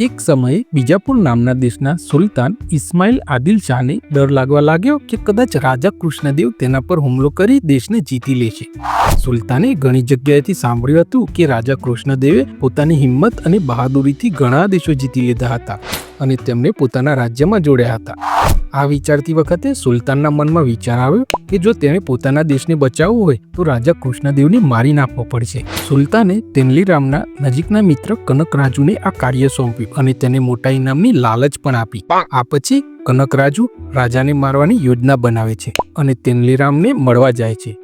એક સમયે બીજાપુર નામના દેશના સુલતાન ઇસ્માઇલ આદિલ શાહને ડર લાગવા લાગ્યો કે કદાચ રાજા કૃષ્ણદેવ તેના પર હુમલો કરી દેશને જીતી લેશે। સુલતાને ઘણી જગ્યાએથી સાંભળ્યું હતું કે રાજા કૃષ્ણદેવે પોતાની હિંમત અને બહાદુરીથી ઘણા દેશો જીતી લીધા હતા અને તેમને પોતાના રાજ્યમાં જોડ્યા હતા। આ વિચારતી વખતે સુલતાનના મનમાં વિચાર આવ્યો કે જો તેણે પોતાના દેશને બચાવવો હોય તો રાજા કૃષ્ણદેવને મારી નાખવો પડશે। સુલતાને તેનલીરામના નજીકના મિત્ર કનકરાજુને આ કાર્ય સોંપ્યું અને તેને મોટા ઇનામની લાલચ પણ આપી। આ પછી કનકરાજુ રાજાને મારવાની યોજના બનાવે છે અને તેનલીરામને મળવા જાય છે।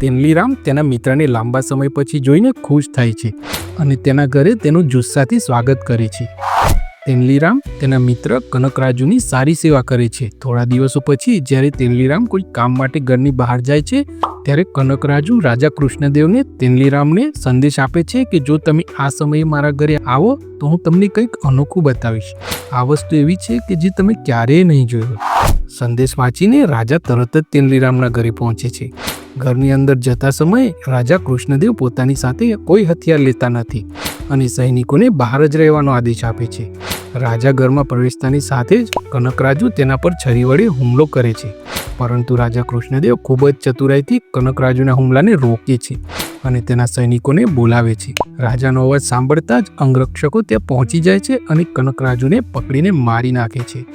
તેનલીરામ તેના મિત્રને લાંબા સમય પછી જોઈને ખુશ થાય છે અને તેના ઘરે તેનું જુસ્સાથી સ્વાગત કરે છે। તેનલીરામ તેના મિત્ર કનકરાજુની સારી સેવા કરે છે। થોડા દિવસો પછી જ્યારે તેનલીરામ કોઈ કામ માટે ઘરની બહાર જાય છે ત્યારે કનકરાજુ રાજા કૃષ્ણદેવને તેનલીરામને સંદેશ આપે છે કે જો તમે આ સમયે મારા ઘરે આવો તો હું તમને કંઈક અનોખું બતાવીશ। આ વસ્તુ એવી છે કે જે તમે ક્યારેય નહીં જોયું। સંદેશ વાંચીને રાજા તરત જ તેનલીરામના ઘરે પહોંચે છે। ઘરની અંદર જતા સમયે રાજા કૃષ્ણદેવ પોતાની સાથે કોઈ હથિયાર લેતા નથી અને સૈનિકોને બહાર જ રહેવાનો આદેશ આપે છે। રાજા ઘરમાં પ્રવેશતાની સાથે જ કનકરાજુ તેના પર છરી વડે હુમલો કરે છે, પરંતુ રાજા કૃષ્ણદેવ ખૂબ જ ચતુરાઈથી કનકરાજુના હુમલાને રોકે છે અને તેના સૈનિકોને બોલાવે છે। રાજાનો અવાજ સાંભળતા જ અંગરક્ષકો ત્યાં પહોંચી જાય છે અને કનકરાજુને પકડીને મારી નાખે છે।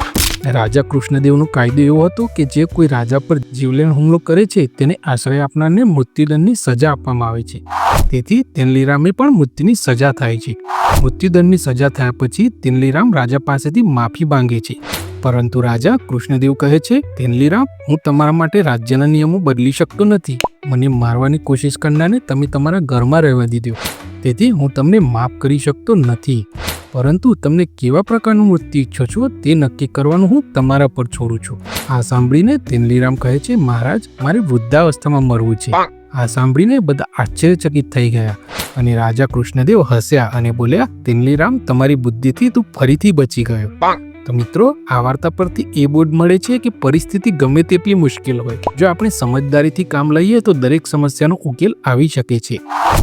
રાજા કૃષ્ણદેવનો કાયદો એવો હતો કે જે કોઈ રાજા પર જીવલેણ હુમલો કરે છે તેને આશ્રય આપનારને મૃત્યુદંડની સજા આપવામાં આવે છે। તેથી તેનલીરામને પણ મૃત્યુની સજા થાય છે। મૃત્યુદંડની સજા થયા પછી તેનલીરામ રાજા પાસેથી માફી માંગે છે, પરંતુ રાજા કૃષ્ણદેવ કહે છે, તેનલીરામ, હું તમારા માટે રાજ્યના નિયમો બદલી શકતો નથી। મને મારવાની કોશિશ કરનારને તમે તમારા ઘરમાં રહેવા દીધો, તેથી હું તમને માફ કરી શકતો નથી, પરંતુ તમને કેવા પ્રકારનું મૃત્યુ ઈચ્છો છો તે નક્કી કરવાનું હું તમારા પર છોડું છું। આ સાંભળીને તેનલીરામ કહે છે, મહારાજ, મારે વૃદ્ધાવસ્થામાં મરવું છે। આ સાંભળીને બધા આશ્ચર્યચકિત થઈ ગયા અને રાજા કૃષ્ણદેવ હસ્યા અને બોલ્યા, તેનલીરામ, તમારી બુદ્ધિથી તું ફરીથી બચી ગયો। તો મિત્રો, આ વાર્તા પરથી એ બોધ મળે છે કે પરિસ્થિતિ ગમે તેટલી મુશ્કેલ હોય, જો આપણે સમજદારીથી કામ લઈએ તો દરેક સમસ્યાનો ઉકેલ આવી શકે છે।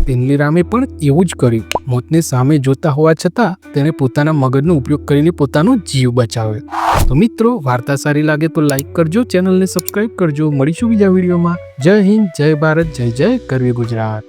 તેનલીરામે પણ એવું જ કર્યું। મોતને સામે જોતા હોવા છતાં તેને પોતાના મગજનો ઉપયોગ કરીને પોતાનો જીવ બચાવ્યો। તો મિત્રો, વાર્તા સારી લાગે તો લાઈક કરજો, ચેનલને સબસ્ક્રાઇબ કરજો। મળીશું બીજા વિડીયોમાં। જય હિન્દ, જય ભારત, જય જય ગરવી ગુજરાત।